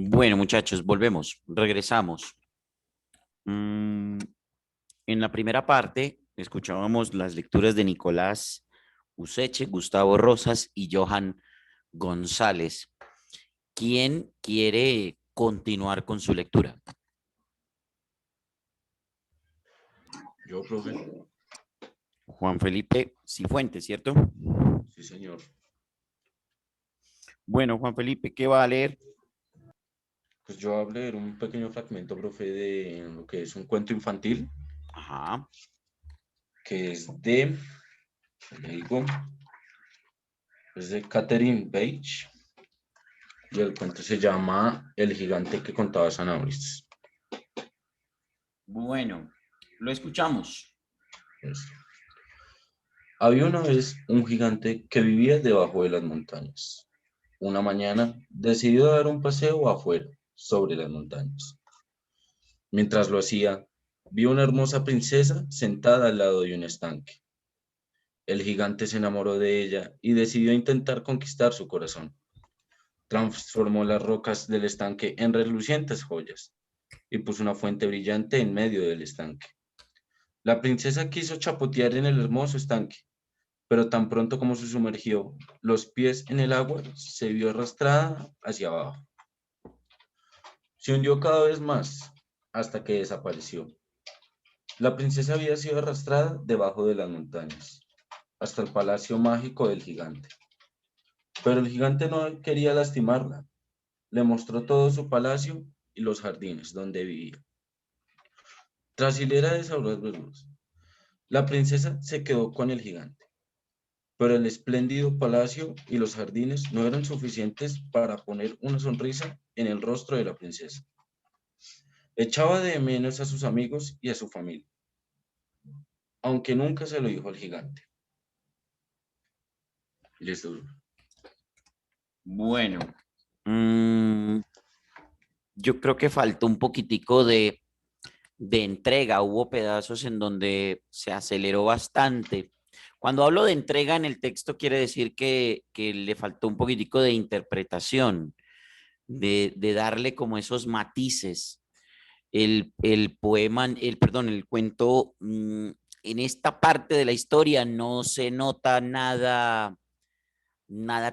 Bueno, muchachos, regresamos. Mm, en la primera parte escuchábamos las lecturas de Nicolás Useche, Gustavo Rosas y Johan González. ¿Quién quiere continuar con su lectura? Yo, profe. Juan Felipe Cifuentes, ¿cierto? Sí, señor. Bueno, Juan Felipe, ¿qué va a leer? Pues yo voy a leer un pequeño fragmento, profe, de lo que es un cuento infantil, Ajá. que le digo, es de Catherine Page, y el cuento se llama El gigante que contaba zanahorias. Bueno, lo escuchamos. Listo. Había una vez un gigante que vivía debajo de las montañas. Una mañana decidió dar un paseo afuera, sobre las montañas. Mientras lo hacía, vio una hermosa princesa sentada al lado de un estanque. El gigante se enamoró de ella y decidió intentar conquistar su corazón. Transformó las rocas del estanque en relucientes joyas y puso una fuente brillante en medio del estanque. La princesa quiso chapotear en el hermoso estanque, pero tan pronto como se sumergió los pies en el agua, se vio arrastrada hacia abajo. Se hundió cada vez más hasta que desapareció. La princesa había sido arrastrada debajo de las montañas, hasta el palacio mágico del gigante. Pero el gigante no quería lastimarla. Le mostró todo su palacio y los jardines donde vivía. Tras hilera de sabrosos verduras, la princesa se quedó con el gigante. Pero el espléndido palacio y los jardines no eran suficientes para poner una sonrisa en el rostro de la princesa. Echaba de menos a sus amigos y a su familia, aunque nunca se lo dijo al gigante. Listo. Bueno, mm, yo creo que faltó un poquitico de entrega. Hubo pedazos en donde se aceleró bastante. Cuando hablo de entrega en el texto, quiere decir que le faltó un poquitico de interpretación, de darle como esos matices. El poema, perdón, el cuento, en esta parte de la historia no se nota nada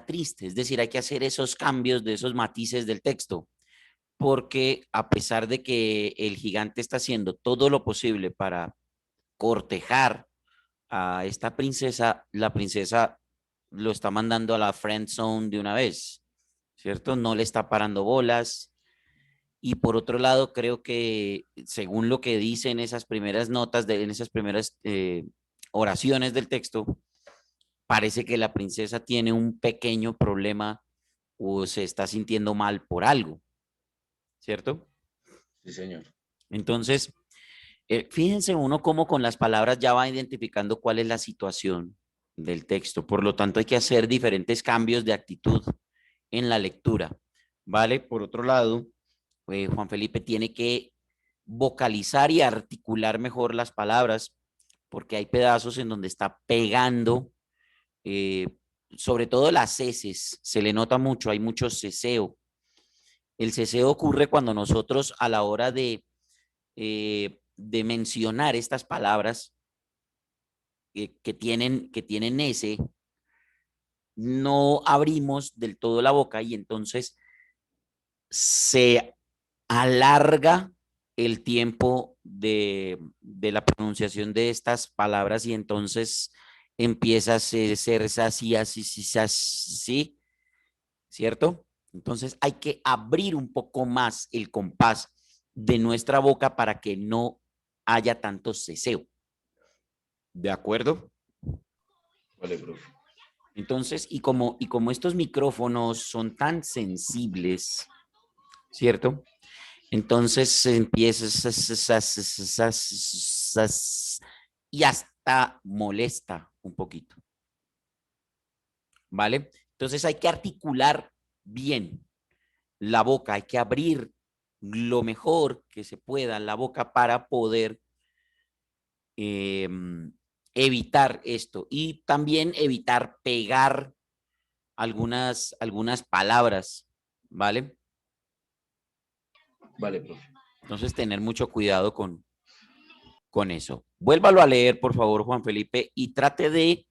triste. Es decir, hay que hacer esos cambios de esos matices del texto porque a pesar de que el gigante está haciendo todo lo posible para cortejar a esta princesa, la princesa lo está mandando a la friend zone de una vez, ¿cierto? No le está parando bolas. Y por otro lado, creo que según lo que dice en esas primeras notas, en esas primeras oraciones del texto, parece que la princesa tiene un pequeño problema o se está sintiendo mal por algo, ¿cierto? Sí, señor. Entonces, fíjense uno cómo con las palabras ya va identificando cuál es la situación del texto. Por lo tanto, hay que hacer diferentes cambios de actitud en la lectura, ¿vale? Por otro lado, Juan Felipe tiene que vocalizar y articular mejor las palabras porque hay pedazos en donde está pegando, eh, sobre todo las heces, se le nota mucho, hay mucho ceseo. El ceseo ocurre cuando nosotros a la hora de mencionar estas palabras que tienen ese, no abrimos del todo la boca y entonces se alarga el tiempo de la pronunciación de estas palabras y entonces empieza a ser así, así, así, así, ¿cierto? Entonces hay que abrir un poco más el compás de nuestra boca para que no haya tanto ceseo. ¿De acuerdo? Vale, profe. Entonces, y como estos micrófonos son tan sensibles, ¿cierto? Entonces se empieza y hasta molesta un poquito. ¿Vale? Entonces hay que articular bien la boca, hay que abrir lo mejor que se pueda la boca para poder eh, evitar esto y también evitar pegar algunas palabras, ¿vale? Vale, profe. Entonces tener mucho cuidado con eso. Vuélvalo a leer, por favor, Juan Felipe, y trate de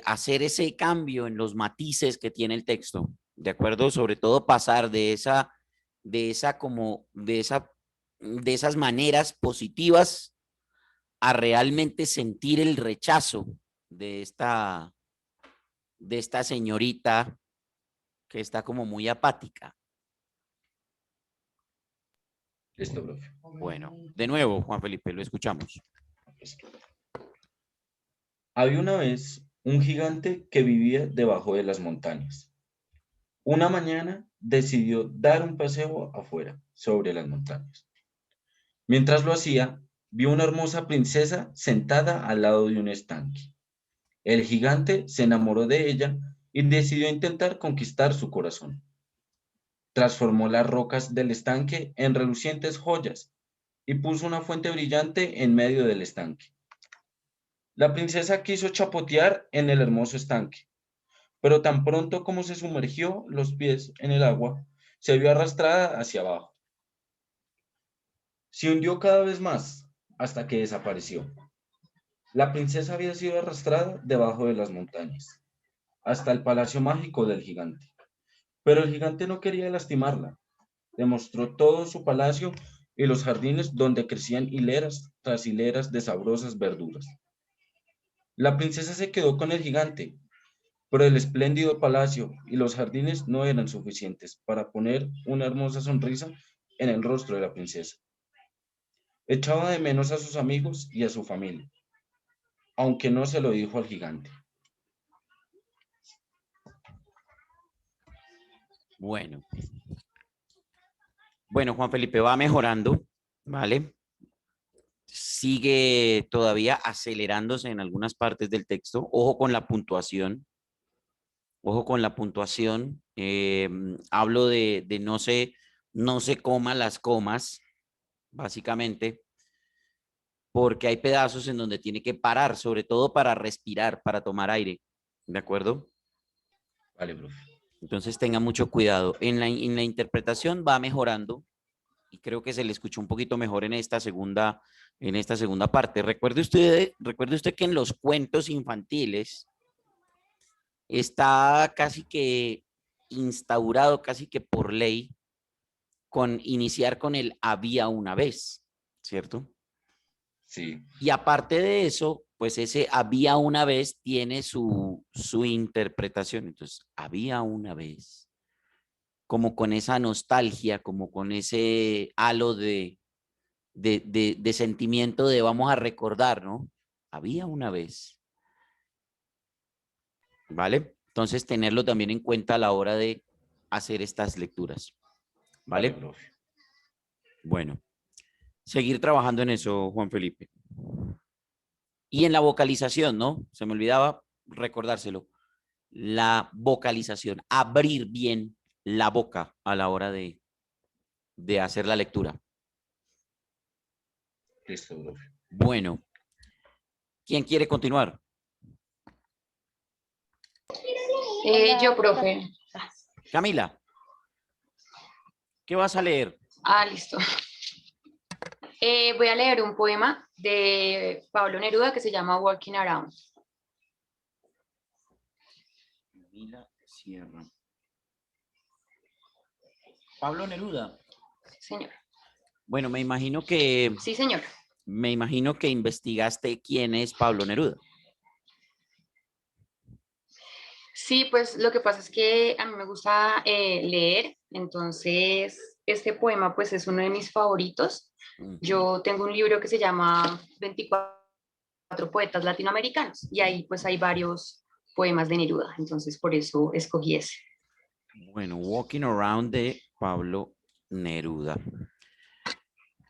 hacer ese cambio en los matices que tiene el texto, ¿de acuerdo? Sobre todo pasar de esas maneras positivas a realmente sentir el rechazo de esta señorita que está como muy apática. Listo, profe. Bueno, de nuevo, Juan Felipe, lo escuchamos. Había una vez un gigante que vivía debajo de las montañas. Una mañana decidió dar un paseo afuera, sobre las montañas. Mientras lo hacía, vio una hermosa princesa sentada al lado de un estanque. El gigante se enamoró de ella y decidió intentar conquistar su corazón. Transformó las rocas del estanque en relucientes joyas y puso una fuente brillante en medio del estanque. La princesa quiso chapotear en el hermoso estanque, pero tan pronto como se sumergió los pies en el agua, se vio arrastrada hacia abajo. Se hundió cada vez más hasta que desapareció. La princesa había sido arrastrada debajo de las montañas, hasta el palacio mágico del gigante. Pero el gigante no quería lastimarla. Le mostró todo su palacio y los jardines donde crecían hileras tras hileras de sabrosas verduras. La princesa se quedó con el gigante, pero el espléndido palacio y los jardines no eran suficientes para poner una hermosa sonrisa en el rostro de la princesa. Echaba de menos a sus amigos y a su familia, aunque no se lo dijo al gigante. Bueno, Juan Felipe va mejorando, ¿vale? Sigue todavía acelerándose en algunas partes del texto. Ojo con la puntuación. Ojo con la puntuación. Hablo de no se coma las comas, básicamente, porque hay pedazos en donde tiene que parar, sobre todo para respirar, para tomar aire. ¿De acuerdo? Vale, profe. Entonces tenga mucho cuidado. En la interpretación va mejorando y creo que se le escuchó un poquito mejor en esta segunda parte. Recuerde usted que en los cuentos infantiles está casi que instaurado, casi que por ley, con iniciar con el había una vez, ¿cierto? Sí, Y aparte de eso, pues ese había una vez tiene su interpretación. Entonces, había una vez, como con esa nostalgia, como con ese halo de sentimiento de vamos a recordar, ¿no? Había una vez, ¿vale? Entonces, tenerlo también en cuenta a la hora de hacer estas lecturas, vale, ¿vale? profe. Bueno, seguir trabajando en eso, Juan Felipe. Y en la vocalización, ¿no? Se me olvidaba recordárselo. La vocalización, abrir bien la boca a la hora de hacer la lectura. Listo, profe. Bueno, ¿quién quiere continuar? Yo, profe. Camila, ¿qué vas a leer? Listo. Voy a leer un poema de Pablo Neruda que se llama Walking Around. Camila Sierra. Pablo Neruda. Sí, señor. Bueno, Sí, señor. me imagino que investigaste quién es Pablo Neruda. Sí, pues lo que pasa es que a mí me gusta leer, entonces este poema pues es uno de mis favoritos. Yo tengo un libro que se llama 24 poetas latinoamericanos y ahí pues hay varios poemas de Neruda, entonces por eso escogí ese. Bueno, Walking Around de Pablo Neruda.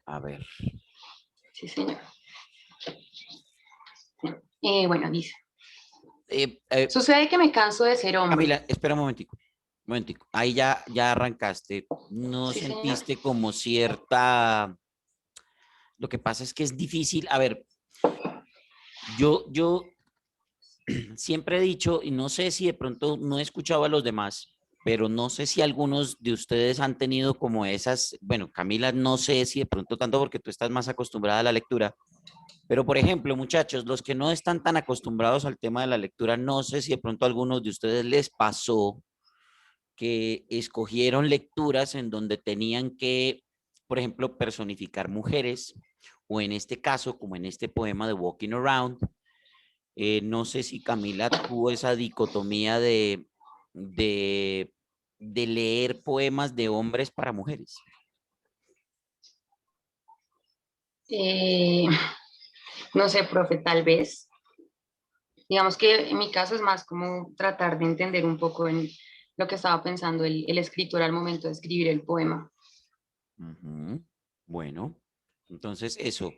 A ver. Sí, señor. Bueno, dice, Eh, eh, sucede que me canso de ser hombre. Camila, espera un momentico. Un momentico. Ahí ya arrancaste. ¿No Sí, señor. sentiste como cierta... Lo que pasa es que es difícil. A ver, yo siempre he dicho, y no sé si de pronto no he escuchado a los demás, pero no sé si algunos de ustedes han tenido como esas, bueno, Camila, no sé si de pronto tanto porque tú estás más acostumbrada a la lectura, pero por ejemplo, muchachos, los que no están tan acostumbrados al tema de la lectura, no sé si de pronto a algunos de ustedes les pasó que escogieron lecturas en donde tenían que, por ejemplo, personificar mujeres, o en este caso, como en este poema de Walking Around, no sé si Camila tuvo esa dicotomía de, de leer poemas de hombres para mujeres. Eh, no sé, profe, tal vez. Digamos que en mi caso es más como tratar de entender un poco en lo que estaba pensando el escritor al momento de escribir el poema. Ujú. Bueno, entonces eso,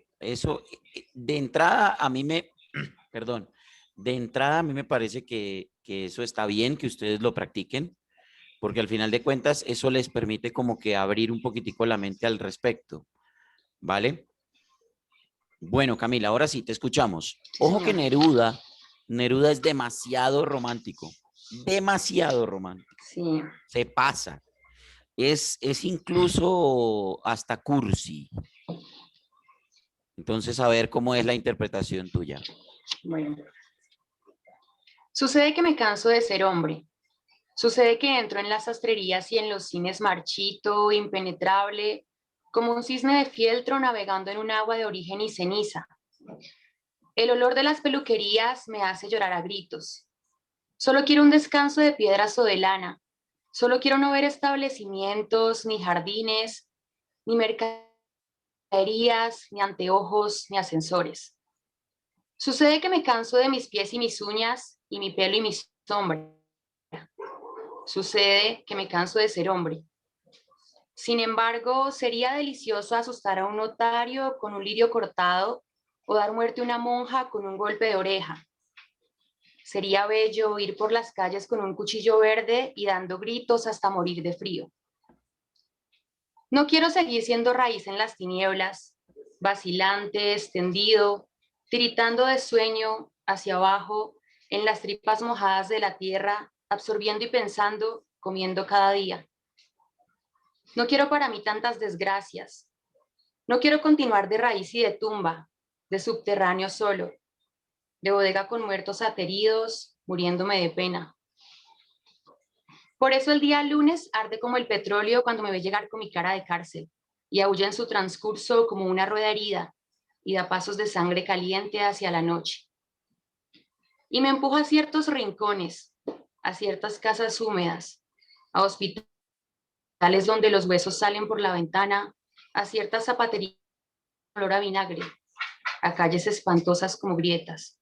de entrada a mí me, perdón, de entrada a mí me parece que eso está bien, que ustedes lo practiquen, porque al final de cuentas eso les permite como que abrir un poquitico la mente al respecto, ¿vale? Bueno, Camila, ahora sí, te escuchamos. Sí, Ojo que señor. Neruda es demasiado romántico, Sí. se pasa, es incluso hasta cursi. Entonces, a ver cómo es la interpretación tuya. Bueno. Sucede que me canso de ser hombre. Sucede que entro en las sastrerías y en los cines marchito, impenetrable, como un cisne de fieltro navegando en un agua de origen y ceniza. El olor de las peluquerías me hace llorar a gritos. Solo quiero un descanso de piedras o de lana. Solo quiero no ver establecimientos, ni jardines, ni mercaderías, ni anteojos, ni ascensores. Sucede que me canso de mis pies y mis uñas, y mi pelo y mi sombra. Sucede que me canso de ser hombre. Sin embargo, sería delicioso asustar a un notario con un lirio cortado o dar muerte a una monja con un golpe de oreja. Sería bello ir por las calles con un cuchillo verde y dando gritos hasta morir de frío. No quiero seguir siendo raíz en las tinieblas, vacilante, extendido, tiritando de sueño hacia abajo en las tripas mojadas de la tierra, absorbiendo y pensando, comiendo cada día. No quiero para mí tantas desgracias. No quiero continuar de raíz y de tumba, de subterráneo solo, de bodega con muertos ateridos, muriéndome de pena. Por eso el día lunes arde como el petróleo cuando me ve llegar con mi cara de cárcel y aúlla en su transcurso como una rueda herida y da pasos de sangre caliente hacia la noche. Y me empuja a ciertos rincones, a ciertas casas húmedas, a hospitales donde los huesos salen por la ventana, a ciertas zapaterías con olor a vinagre, a calles espantosas como grietas.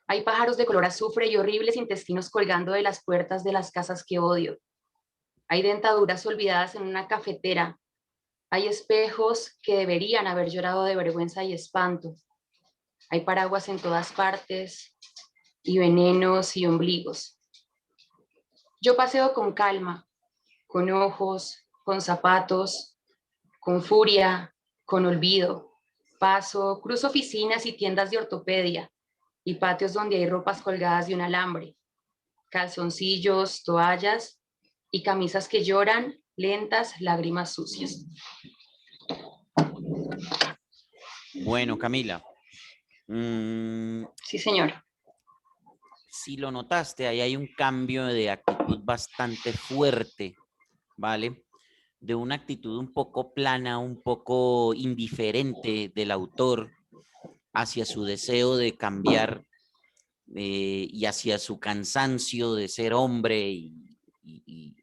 Hay pájaros de color azufre y horribles intestinos colgando de las puertas de las casas que odio. Hay dentaduras olvidadas en una cafetera. Hay espejos que deberían haber llorado de vergüenza y espanto. Hay paraguas en todas partes y venenos y ombligos. Yo paseo con calma, con ojos, con zapatos, con furia, con olvido. Paso, cruzo oficinas y tiendas de ortopedia y patios donde hay ropas colgadas de un alambre, calzoncillos, toallas y camisas que lloran, lentas, lágrimas sucias. Bueno, Camila, Sí, señor. si lo notaste, ahí hay un cambio de actitud bastante fuerte, ¿vale? De una actitud un poco plana, un poco indiferente del autor hacia su deseo de cambiar y hacia su cansancio de ser hombre y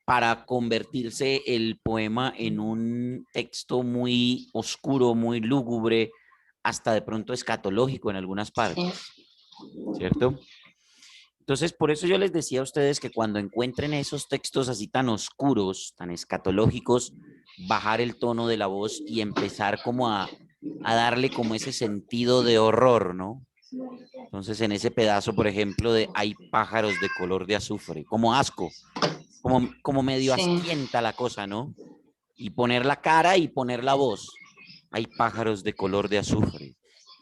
para convertirse el poema en un texto muy oscuro, muy lúgubre, hasta de pronto escatológico en algunas Sí. partes, ¿cierto? Entonces, por eso yo les decía a ustedes que cuando encuentren esos textos así tan oscuros, tan escatológicos, bajar el tono de la voz y empezar como a darle como ese sentido de horror, ¿no? Entonces en ese pedazo, por ejemplo, de hay pájaros de color de azufre, como asco, como medio Sí, asquienta la cosa, ¿no? Y poner la cara y poner la voz. Hay pájaros de color de azufre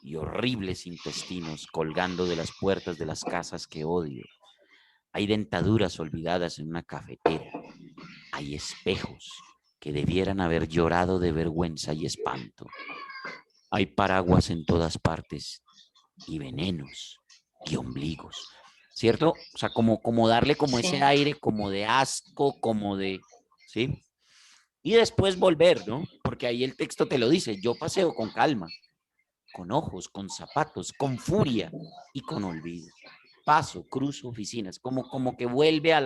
y horribles intestinos colgando de las puertas de las casas que odio. Hay dentaduras olvidadas en una cafetera. Hay espejos que debieran haber llorado de vergüenza y espanto. Hay paraguas en todas partes y venenos y ombligos. ¿Cierto? O sea, como darle como ese sí, aire, como de asco, como de, ¿sí? Y después volver, ¿no? Porque ahí el texto te lo dice, yo paseo con calma, con ojos, con zapatos, con furia y con olvido. Paso, cruzo oficinas, como que vuelve a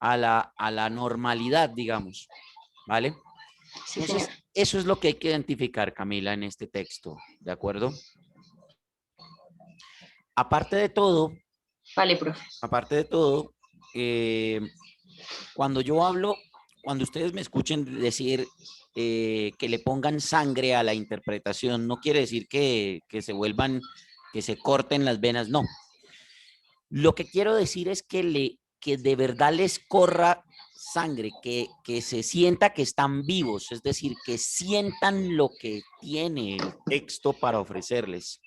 la normalidad, digamos, ¿vale? sí, señor. Entonces, eso es lo que hay que identificar, Camila, en este texto, ¿de acuerdo? Aparte de todo, Vale, profe. aparte de todo, eh, cuando yo hablo, cuando ustedes me escuchen decir que le pongan sangre a la interpretación, no quiere decir que se vuelvan, que se corten las venas, no. Lo que quiero decir es que de verdad les corra sangre, que se sienta que están vivos, es decir, que sientan lo que tiene el texto para ofrecerles,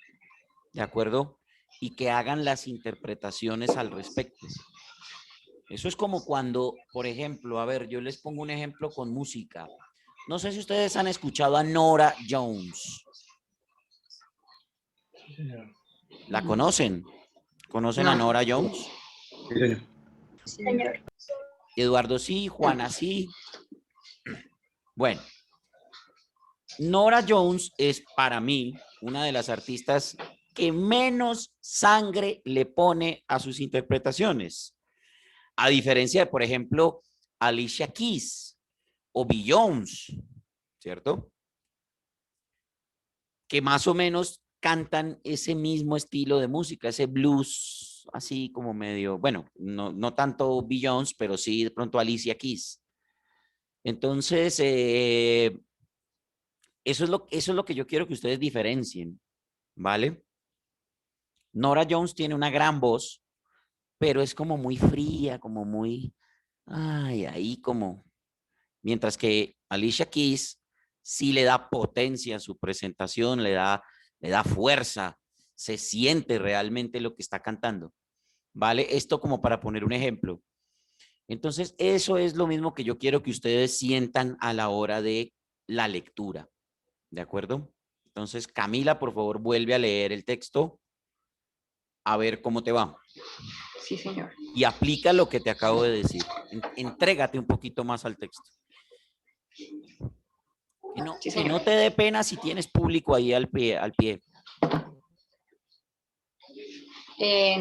¿de acuerdo? Y que hagan las interpretaciones al respecto. Eso es como cuando, por ejemplo, a ver, yo les pongo un ejemplo con música. No sé si ustedes han escuchado a Nora Jones. ¿La conocen? ¿Conocen a No. Nora Jones? Sí, señor. Eduardo sí, Juana sí. Bueno, Nora Jones es para mí una de las artistas que menos sangre le pone a sus interpretaciones. A diferencia de, por ejemplo, Alicia Keys o Beyoncé, ¿cierto? Que más o menos cantan ese mismo estilo de música, ese blues así como medio, bueno, no tanto Beyoncé, pero sí de pronto Alicia Keys. Entonces, eso es lo que yo quiero que ustedes diferencien, ¿vale? Nora Jones tiene una gran voz, pero es como muy fría, como muy, ay, ahí como, mientras que Alicia Keys sí le da potencia a su presentación, le da fuerza, se siente realmente lo que está cantando, ¿vale? Esto como para poner un ejemplo. Entonces, eso es lo mismo que yo quiero que ustedes sientan a la hora de la lectura, ¿de acuerdo? Entonces, Camila, por favor, vuelve a leer el texto, a ver cómo te va. Sí, señor. Y aplica lo que te acabo de decir. Entrégate un poquito más al texto. Que no, Sí, que señor. no te dé pena si tienes público ahí al pie, al pie.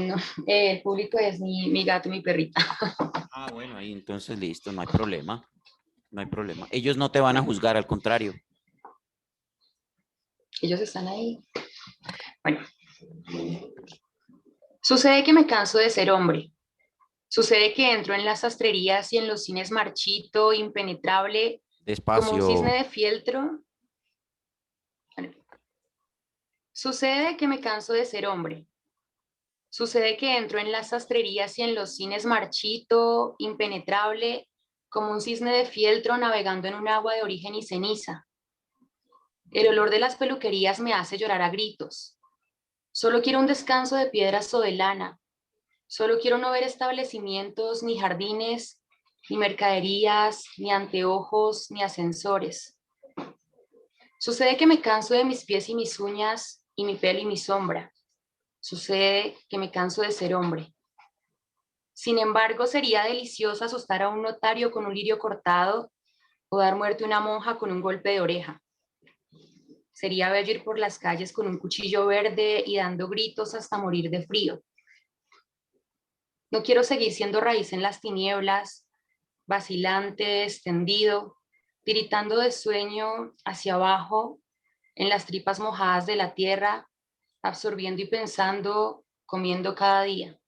No, el público es mi gato y mi perrita. Ah, bueno, ahí entonces listo, no hay problema. No hay problema. Ellos no te van a Bueno, juzgar, al contrario. ellos están ahí. Bueno, sucede que me canso de ser hombre. Sucede que entro en las sastrerías y en los cines marchito, impenetrable, como un cisne Despacio. de fieltro. Bueno, sucede que me canso de ser hombre. Sucede que entro en las sastrerías y en los cines marchito, impenetrable, como un cisne de fieltro navegando en un agua de origen y ceniza. El olor de las peluquerías me hace llorar a gritos. Solo quiero un descanso de piedras o de lana. Solo quiero no ver establecimientos, ni jardines, ni mercaderías, ni anteojos, ni ascensores. Sucede que me canso de mis pies y mis uñas, y mi pelo y mi sombra. Sucede que me canso de ser hombre. Sin embargo, sería delicioso asustar a un notario con un lirio cortado o dar muerte a una monja con un golpe de oreja. Sería bello ir por las calles con un cuchillo verde y dando gritos hasta morir de frío. No quiero seguir siendo raíz en las tinieblas, vacilante, extendido, tiritando de sueño hacia abajo, en las tripas mojadas de la tierra, absorbiendo y pensando, comiendo cada día.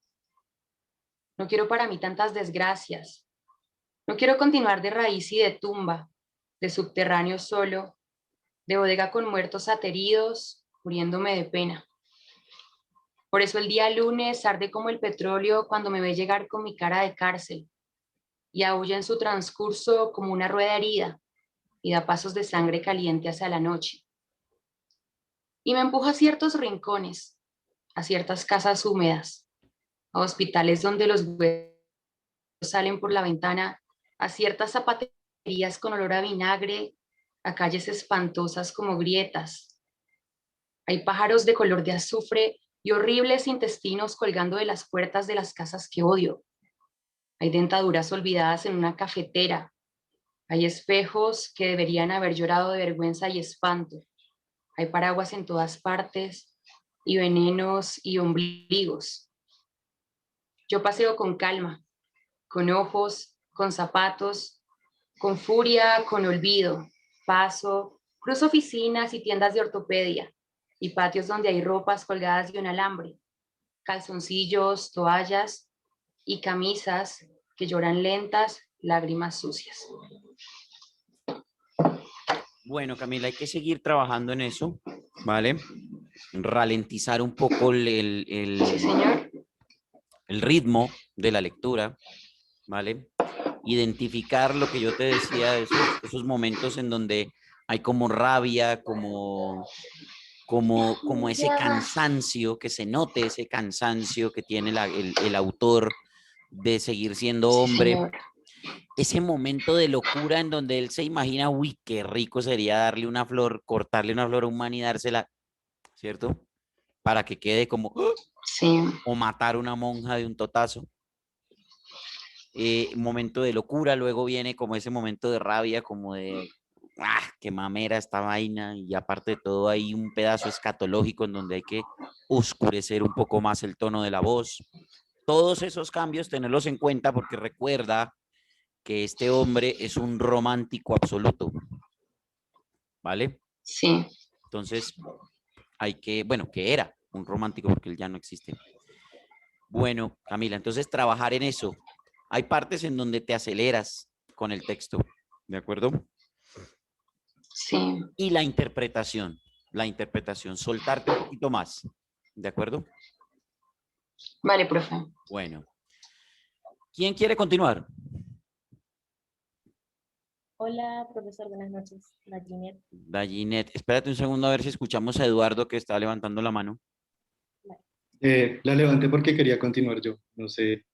No quiero para mí tantas desgracias. No quiero continuar de raíz y de tumba, de subterráneo solo, de bodega con muertos ateridos, muriéndome de pena. Por eso el día lunes arde como el petróleo cuando me ve llegar con mi cara de cárcel y aúlla en su transcurso como una rueda herida y da pasos de sangre caliente hacia la noche. Y me empuja a ciertos rincones, a ciertas casas húmedas, a hospitales donde los huesos salen por la ventana, a ciertas zapaterías con olor a vinagre, a calles espantosas como grietas. Hay pájaros de color de azufre y horribles intestinos colgando de las puertas de las casas que odio. Hay dentaduras olvidadas en una cafetera. Hay espejos que deberían haber llorado de vergüenza y espanto. Hay paraguas en todas partes y venenos y ombligos. Yo paseo con calma, con ojos, con zapatos, con furia, con olvido. Paso, cruzo oficinas y tiendas de ortopedia y patios donde hay ropas colgadas de un alambre, calzoncillos, toallas y camisas que lloran lentas, lágrimas sucias. Bueno, Camila, hay que seguir trabajando en eso, ¿vale? Ralentizar un poco Sí, señor. el ritmo de la lectura, ¿vale? Identificar lo que yo te decía, esos momentos en donde hay como rabia, como ese cansancio, que se note ese cansancio que tiene el autor de seguir siendo Sí, hombre, señor. ese momento de locura en donde él se imagina, uy, qué rico sería darle una flor, cortarle una flor a un man y dársela, ¿cierto? Para que quede como, ¡ah! Sí, O matar a una monja de un totazo. Momento de locura, luego viene como ese momento de rabia, como de, qué mamera esta vaina, y aparte de todo hay un pedazo escatológico en donde hay que oscurecer un poco más el tono de la voz. Todos esos cambios, tenerlos en cuenta porque recuerda que este hombre es un romántico absoluto, ¿vale? sí. Entonces, hay que, bueno, que era un romántico porque él ya no existe. Bueno, Camila, entonces trabajar en eso. Hay partes en donde te aceleras con el texto, ¿de acuerdo? Sí. Y la interpretación, soltarte un poquito más, ¿de acuerdo? Vale, profe. Bueno, ¿quién quiere continuar? Hola, profesor, buenas noches. La Ginette. Dallinet, espérate un segundo a ver si escuchamos a Eduardo que está levantando la mano. La levanté porque quería continuar yo. No sé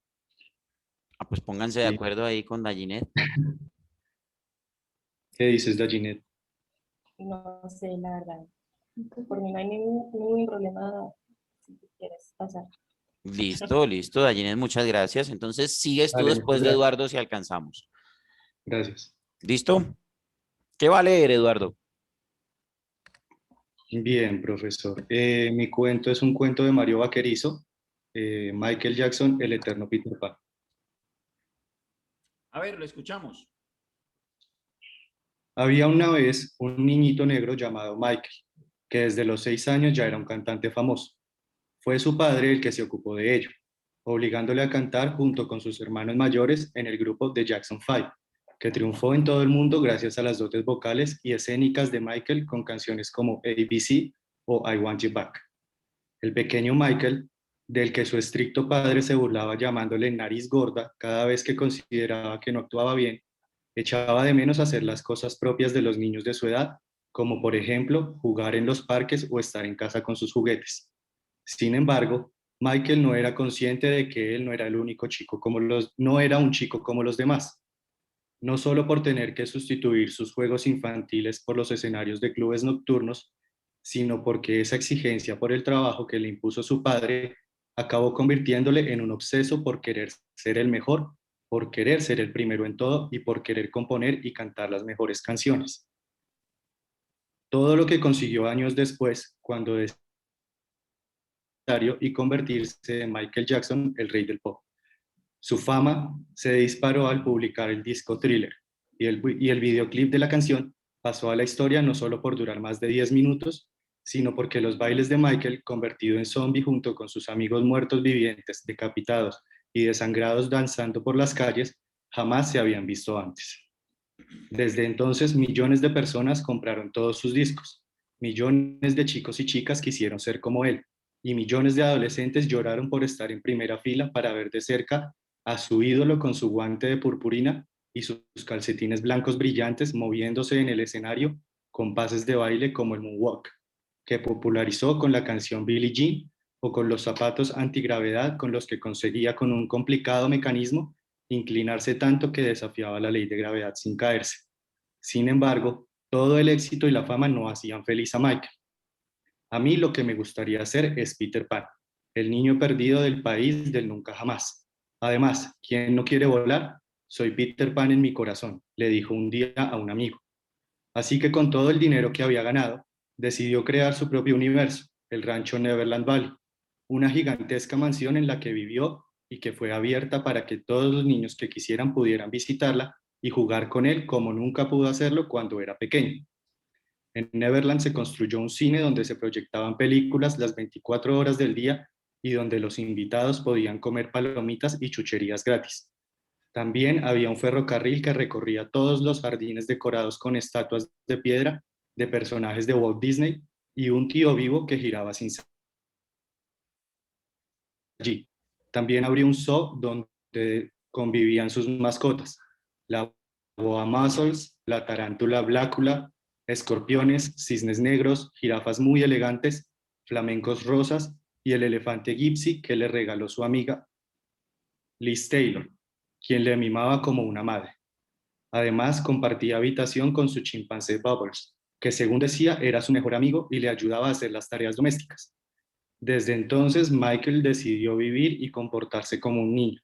Ah, pues pónganse de si- acuerdo ahí con Dallinet. qué dices, Dajinet. No sé, la verdad. Por mí no hay ningún problema si tú quieres pasar. Listo, listo, Dallinet, muchas gracias. Entonces sigues tú Dale, muchas después de gracias. Eduardo si alcanzamos. Gracias. ¿Listo? ¿Qué va a leer, Eduardo? Bien, profesor. Mi cuento es un cuento de Mario Vaquerizo, Michael Jackson, El Eterno Peter Pan. A ver, lo escuchamos. Había una vez un niñito negro llamado Michael, que desde los 6 años ya era un cantante famoso. Fue su padre el que se ocupó de ello, obligándole a cantar junto con sus hermanos mayores en el grupo The Jackson Five, que triunfó en todo el mundo gracias a las dotes vocales y escénicas de Michael con canciones como ABC o I Want You Back. El pequeño Michael, del que su estricto padre se burlaba llamándole nariz gorda cada vez que consideraba que no actuaba bien, echaba de menos hacer las cosas propias de los niños de su edad, como por ejemplo jugar en los parques o estar en casa con sus juguetes. Sin embargo, Michael no era consciente de que él no era el único chico no era un chico como los demás. No solo por tener que sustituir sus juegos infantiles por los escenarios de clubes nocturnos, sino porque esa exigencia por el trabajo que le impuso su padre acabó convirtiéndole en un obseso por querer ser el mejor, por querer ser el primero en todo y por querer componer y cantar las mejores canciones. Todo lo que consiguió años después, cuando y convertirse en Michael Jackson, el rey del pop. Su fama se disparó al publicar el disco Thriller y el videoclip de la canción pasó a la historia no solo por durar más de 10 minutos, sino porque los bailes de Michael, convertido en zombie junto con sus amigos muertos vivientes, decapitados y desangrados danzando por las calles, jamás se habían visto antes. Desde entonces, millones de personas compraron todos sus discos. Millones de chicos y chicas quisieron ser como él. Y millones de adolescentes lloraron por estar en primera fila para ver de cerca a su ídolo con su guante de purpurina y sus calcetines blancos brillantes moviéndose en el escenario con pases de baile como el moonwalk, que popularizó con la canción Billie Jean, o con los zapatos antigravedad con los que conseguía con un complicado mecanismo inclinarse tanto que desafiaba la ley de gravedad sin caerse. Sin embargo, todo el éxito y la fama no hacían feliz a Michael. A mí lo que me gustaría hacer es Peter Pan, el niño perdido del país del nunca jamás. Además, ¿quién no quiere volar? Soy Peter Pan en mi corazón, le dijo un día a un amigo. Así que con todo el dinero que había ganado, decidió crear su propio universo, el rancho Neverland Valley, una gigantesca mansión en la que vivió y que fue abierta para que todos los niños que quisieran pudieran visitarla y jugar con él como nunca pudo hacerlo cuando era pequeño. En Neverland se construyó un cine donde se proyectaban películas las 24 horas del día y donde los invitados podían comer palomitas y chucherías gratis. También había un ferrocarril que recorría todos los jardines decorados con estatuas de piedra de personajes de Walt Disney y un tío vivo que giraba sin salir allí. También habría un zoo donde convivían sus mascotas, la boa mussels, la tarántula blácula, escorpiones, cisnes negros, jirafas muy elegantes, flamencos rosas y el elefante Gypsy que le regaló su amiga Liz Taylor, quien le mimaba como una madre. Además, compartía habitación con su chimpancé Bubbles, que según decía era su mejor amigo y le ayudaba a hacer las tareas domésticas. Desde entonces, Michael decidió vivir y comportarse como un niño.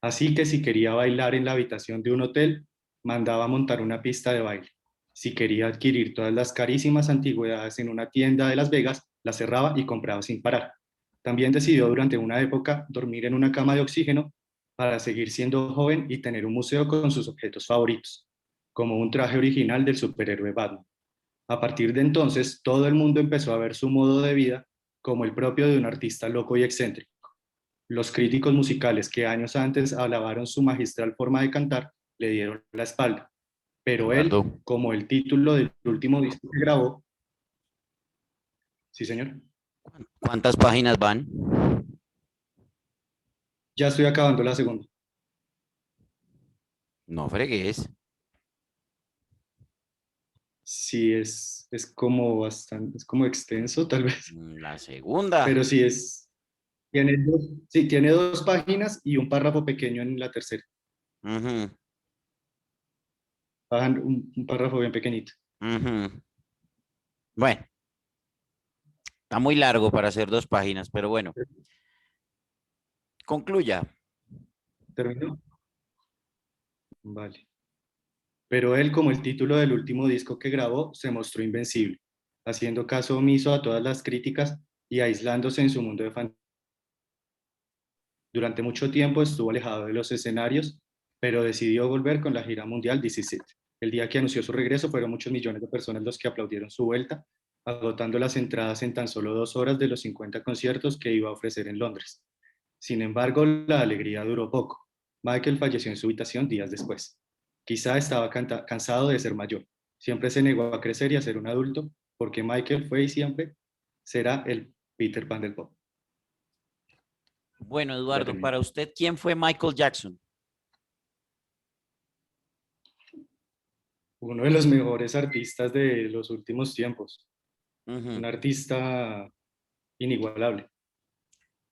Así que si quería bailar en la habitación de un hotel, mandaba montar una pista de baile. Si quería adquirir todas las carísimas antigüedades en una tienda de Las Vegas, la cerraba y compraba sin parar. También decidió durante una época dormir en una cama de oxígeno para seguir siendo joven y tener un museo con sus objetos favoritos, como un traje original del superhéroe Batman. A partir de entonces, todo el mundo empezó a ver su modo de vida como el propio de un artista loco y excéntrico. Los críticos musicales que años antes alabaron su magistral forma de cantar le dieron la espalda, pero él, Eduardo, como el título del último disco que grabó, sí señor, ¿cuántas páginas van? ya estoy acabando la segunda. No fregues. Sí, es como bastante, es como extenso tal vez, La segunda. pero sí tiene dos, sí, tiene 2 páginas y un párrafo pequeño en la tercera. Ujú, Bajan un párrafo bien pequeñito. ujú. Bueno, está muy largo para hacer 2 páginas, pero bueno, concluya. ¿Terminó? Vale. Pero él, como el título del último disco que grabó, se mostró invencible, haciendo caso omiso a todas las críticas y aislándose en su mundo de fantasía. Durante mucho tiempo estuvo alejado de los escenarios, pero decidió volver con la gira mundial This Is It. El día que anunció su regreso fueron muchos millones de personas los que aplaudieron su vuelta, agotando las entradas en tan solo 2 horas de los 50 conciertos que iba a ofrecer en Londres. Sin embargo, la alegría duró poco. Michael falleció en su habitación días después. Quizá estaba cansado de ser mayor. Siempre se negó a crecer y a ser un adulto, porque Michael fue y siempre será el Peter Pan del pop. Bueno, Ya Eduardo, terminé. para usted, ¿quién fue Michael Jackson? Uno de los mejores artistas de los últimos tiempos. Un Ujú. artista inigualable.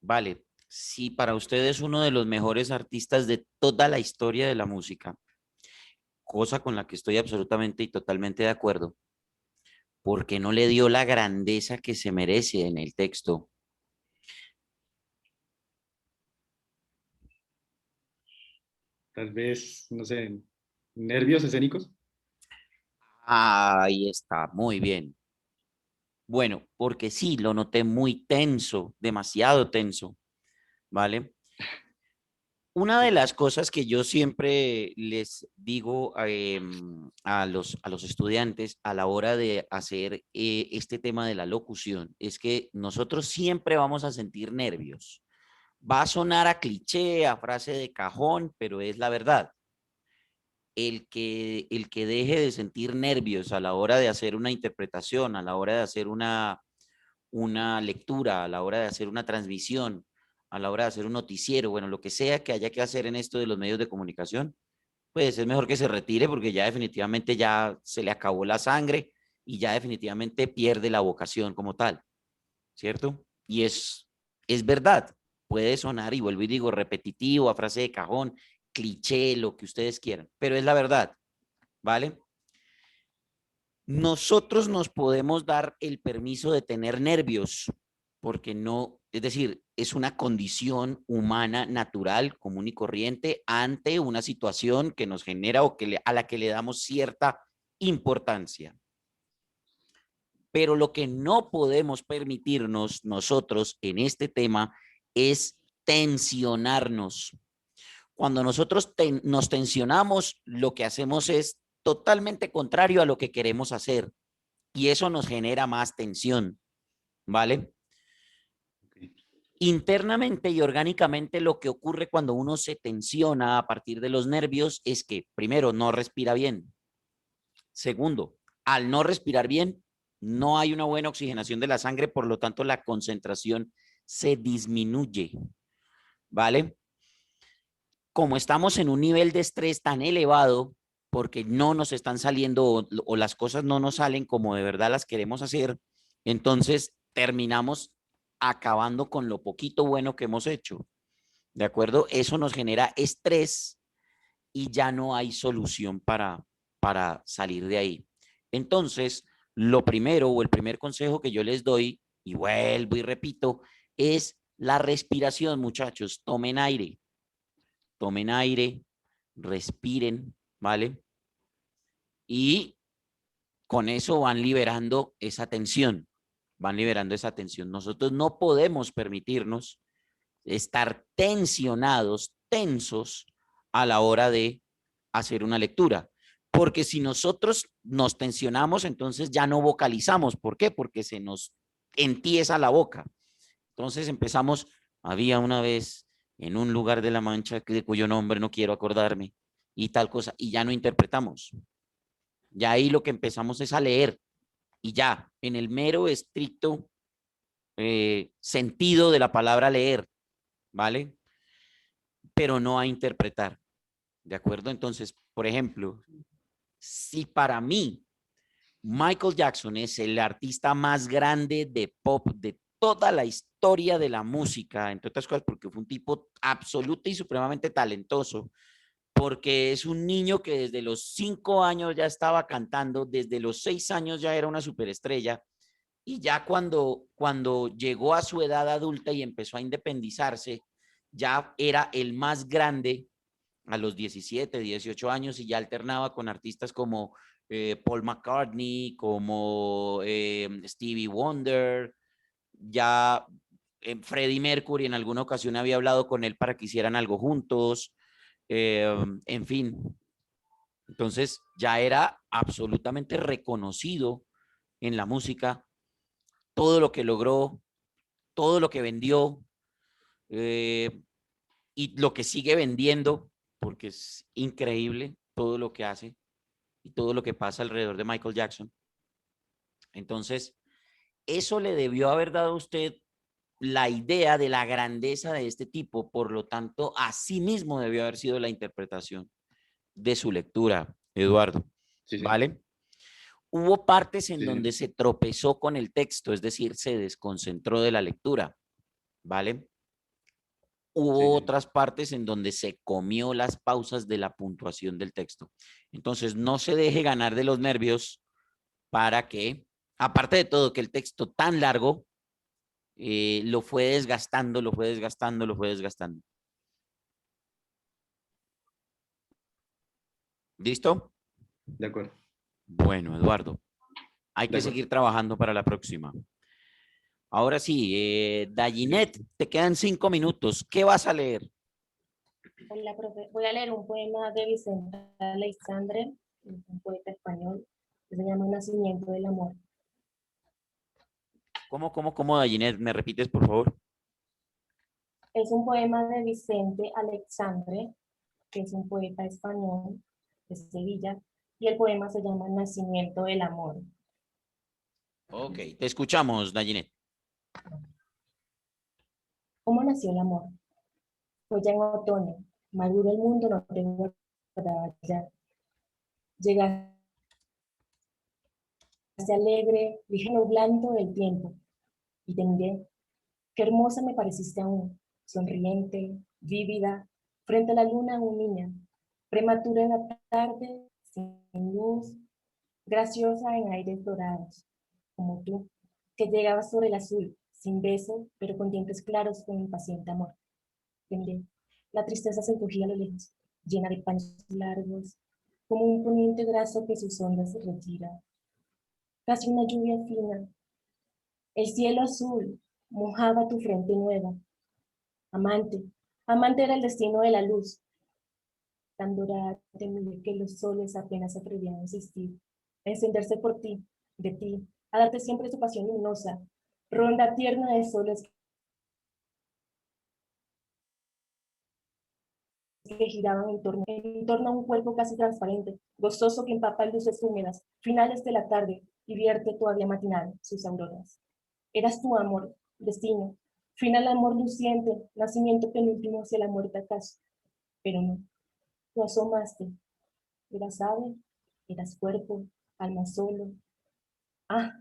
Vale, si para usted es uno de los mejores artistas de toda la historia de la música, cosa con la que estoy absolutamente y totalmente de acuerdo, ¿por qué no le dio la grandeza que se merece en el texto? Tal vez, no sé, nervios escénicos. Ahí está, muy bien. Bueno, porque sí, lo noté muy tenso, demasiado tenso, ¿vale? Una de las cosas que yo siempre les digo a los estudiantes a la hora de hacer este tema de la locución es que nosotros siempre vamos a sentir nervios. Va a sonar a cliché, a frase de cajón, pero es la verdad. el que deje de sentir nervios a la hora de hacer una interpretación, a la hora de hacer una lectura, a la hora de hacer una transmisión, a la hora de hacer un noticiero, bueno, lo que sea que haya que hacer en esto de los medios de comunicación, pues es mejor que se retire porque ya definitivamente ya se le acabó la sangre y ya definitivamente pierde la vocación como tal, ¿cierto? Y es verdad, puede sonar, y vuelvo y digo, repetitivo, a frase de cajón, cliché, lo que ustedes quieran, pero es la verdad, ¿vale? Nosotros nos podemos dar el permiso de tener nervios, porque no, es decir, es una condición humana natural, común y corriente, ante una situación que nos genera o a la que le damos cierta importancia. Pero lo que no podemos permitirnos nosotros en este tema es tensionarnos. Cuando nosotros nos tensionamos, lo que hacemos es totalmente contrario a lo que queremos hacer y eso nos genera más tensión, ¿vale? Internamente y orgánicamente lo que ocurre cuando uno se tensiona a partir de los nervios es que, primero, no respira bien. Segundo, al no respirar bien, no hay una buena oxigenación de la sangre, por lo tanto la concentración se disminuye, ¿vale? Como estamos en un nivel de estrés tan elevado, porque no nos están saliendo o las cosas no nos salen como de verdad las queremos hacer, entonces terminamos acabando con lo poquito bueno que hemos hecho, ¿de acuerdo? Eso nos genera estrés y ya no hay solución para salir de ahí. Entonces, lo primero o el primer consejo que yo les doy, y vuelvo y repito, es la respiración, muchachos. Tomen aire, respiren, ¿vale? Y con eso van liberando esa tensión, van liberando esa tensión. Nosotros no podemos permitirnos estar tensionados, tensos a la hora de hacer una lectura. Porque si nosotros nos tensionamos, entonces ya no vocalizamos. ¿Por qué? Porque se nos entiesa la boca. Entonces empezamos, había una vez en un lugar de La Mancha de cuyo nombre no quiero acordarme y tal cosa, y ya no interpretamos. Ya ahí lo que empezamos es a leer y ya, en el mero estricto sentido de la palabra leer, ¿vale? Pero no a interpretar, ¿de acuerdo? Entonces, por ejemplo, si para mí Michael Jackson es el artista más grande de pop de toda la historia de la música, entre otras cosas porque fue un tipo absoluto y supremamente talentoso, porque es un niño que desde los 5 años ya estaba cantando, desde los 6 años ya era una superestrella, y ya cuando llegó a su edad adulta y empezó a independizarse, ya era el más grande a los 17, 18 años y ya alternaba con artistas como Paul McCartney, como Stevie Wonder, ya Freddie Mercury en alguna ocasión había hablado con él para que hicieran algo juntos, en fin. Entonces ya era absolutamente reconocido en la música, todo lo que logró, todo lo que vendió y lo que sigue vendiendo, porque es increíble todo lo que hace y todo lo que pasa alrededor de Michael Jackson. Entonces, eso le debió haber dado a usted la idea de la grandeza de este tipo, por lo tanto, así mismo debió haber sido la interpretación de su lectura, Eduardo. Sí, sí. ¿Vale? Hubo partes en Sí, donde sí. se tropezó con el texto, es decir, se desconcentró de la lectura, ¿vale? Hubo Sí, otras partes en donde se comió las pausas de la puntuación del texto. Entonces, no se deje ganar de los nervios para que, aparte de todo, que el texto tan largo lo fue desgastando, lo fue desgastando, lo fue desgastando. ¿Listo? de acuerdo, Bueno, Eduardo, hay de que acuerdo. seguir trabajando para la próxima. Ahora sí, Dayinet, te quedan 5 minutos. ¿Qué vas a leer? Hola, profe. Voy a leer un poema de Vicente Aleixandre, un poeta español, que se llama Nacimiento del Amor. ¿Cómo, Dayinet? ¿Me repites, por favor? Es un poema de Vicente Aleixandre, que es un poeta español, de Sevilla, y el poema se llama Nacimiento del Amor. Ok, te escuchamos, Dayinet. ¿Cómo nació el amor? Fue ya en otoño, maduro el mundo, no te guardaba ya. Llegaste alegre, dije nublando del tiempo, y te miré. Qué hermosa me pareciste aún, sonriente, vívida, frente a la luna aún niña, prematura en la tarde, sin luz, graciosa en aires dorados, como tú, que llegabas sobre el azul, sin beso, pero con dientes claros con impaciente amor. Te miré. La tristeza se encogía a lo lejos, llena de paños largos, como un poniente graso que sus ondas se retira. Casi una lluvia fina. El cielo azul mojaba tu frente nueva. Amante, amante era el destino de la luz. Tan dorada te miré que los soles apenas se atrevían a insistir, a encenderse por ti, de ti, a darte siempre su pasión luminosa, ronda tierna de soles que giraban en torno a un cuerpo casi transparente, gozoso que empapa luces húmedas, finales de la tarde y vierte todavía matinal sus auroras. Eras tu amor, destino, final amor luciente, nacimiento penúltimo hacia la muerte acaso, pero no, tú asomaste, eras ave, eras cuerpo, alma solo. Ah,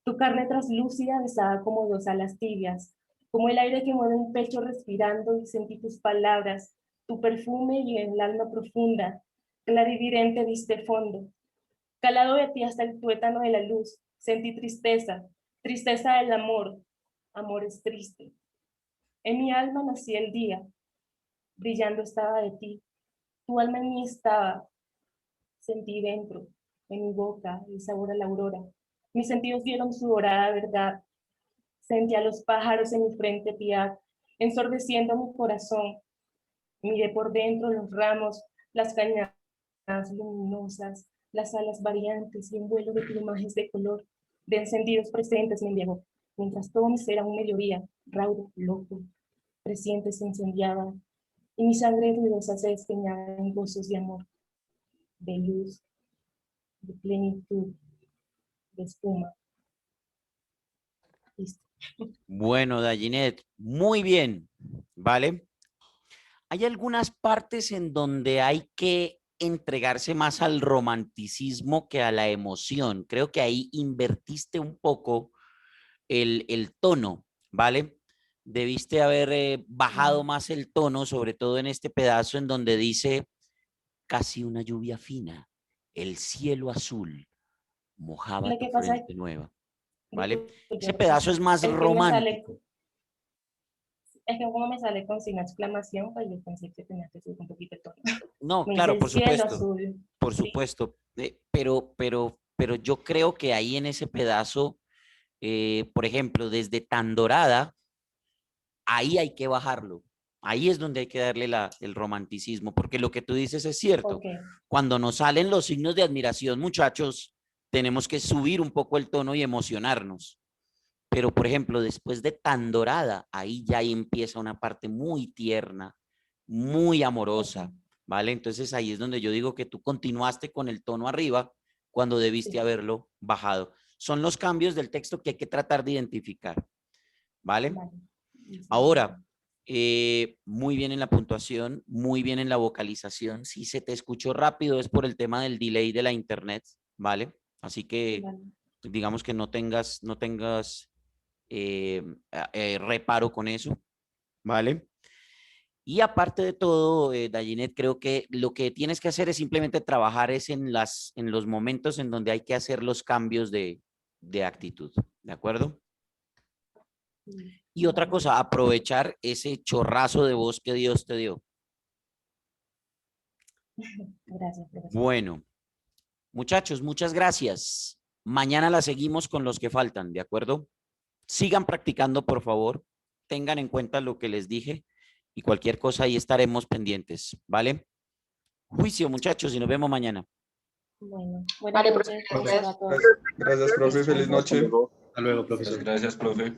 tu carne traslúcida besaba como dos alas tibias, como el aire que mueve un pecho respirando y sentí tus palabras, tu perfume y en el alma profunda, clarividente viste fondo. Calado de ti hasta el tuétano de la luz, sentí tristeza, tristeza del amor, amor es triste. En mi alma nací el día, brillando estaba de ti, tu alma en mí estaba, sentí dentro, en mi boca, el sabor a la aurora. Mis sentidos vieron su dorada verdad. Sentí a los pájaros en mi frente piar, ensordeciendo mi corazón. Miré por dentro los ramos, las cañadas luminosas, las alas variantes y un vuelo de plumajes de color, de encendidos presentes me embriagó, mientras todo mi ser a un mediodía, raudo, loco, presiente se incendiaba, y mi sangre ruidosa se despeñaba en gozos de amor, de luz, de plenitud, de espuma. Listo. Bueno, Dayinet, muy bien, ¿vale? Hay algunas partes en donde hay que entregarse más al romanticismo que a la emoción. Creo que ahí invertiste un poco el tono, ¿vale? Debiste haber bajado más el tono, sobre todo en este pedazo en donde dice casi una lluvia fina, el cielo azul mojaba Lo tu que pasa frente nueva, ¿vale? Ese disculpe, pedazo es más es que me sale, romántico. es que como me sale con sin exclamación, pues yo pensé que tenía que subir un poquito de tono. No, Me dice claro, el cielo azul. por Sí, supuesto, pero yo creo que ahí en ese pedazo, por ejemplo, desde Tan Dorada, ahí hay que bajarlo. Ahí es donde hay que darle el romanticismo, porque lo que tú dices es cierto. ok. Cuando nos salen los signos de admiración, muchachos, tenemos que subir un poco el tono y emocionarnos. Pero, por ejemplo, después de Tan Dorada, ahí ya empieza una parte muy tierna, muy amorosa, ¿vale? Entonces ahí es donde yo digo que tú continuaste con el tono arriba cuando debiste Sí, haberlo bajado. Son los cambios del texto que hay que tratar de identificar, ¿vale? vale. Listo. Ahora, muy bien en la puntuación, muy bien en la vocalización. Si se te escuchó rápido es por el tema del delay de la internet, ¿vale? Así que Vale. digamos que no tengas reparo con eso, ¿vale? Y aparte de todo, Dayinet, creo que lo que tienes que hacer es simplemente trabajar es en los momentos en donde hay que hacer los cambios de actitud, ¿de acuerdo? Y otra Vale. cosa, aprovechar ese chorrazo de voz que Dios te dio. Gracias, profesor. Bueno, muchachos, muchas gracias. Mañana la seguimos con los que faltan, ¿de acuerdo? Sigan practicando, por favor. Tengan en cuenta lo que les dije y cualquier cosa ahí estaremos pendientes, ¿vale? Juicio, muchachos, y nos vemos mañana. Bueno, buenas Vale, noches, profe, profesor, a todos. Gracias, profe. Feliz noche. Hasta luego, profesor. Muchas gracias, profe.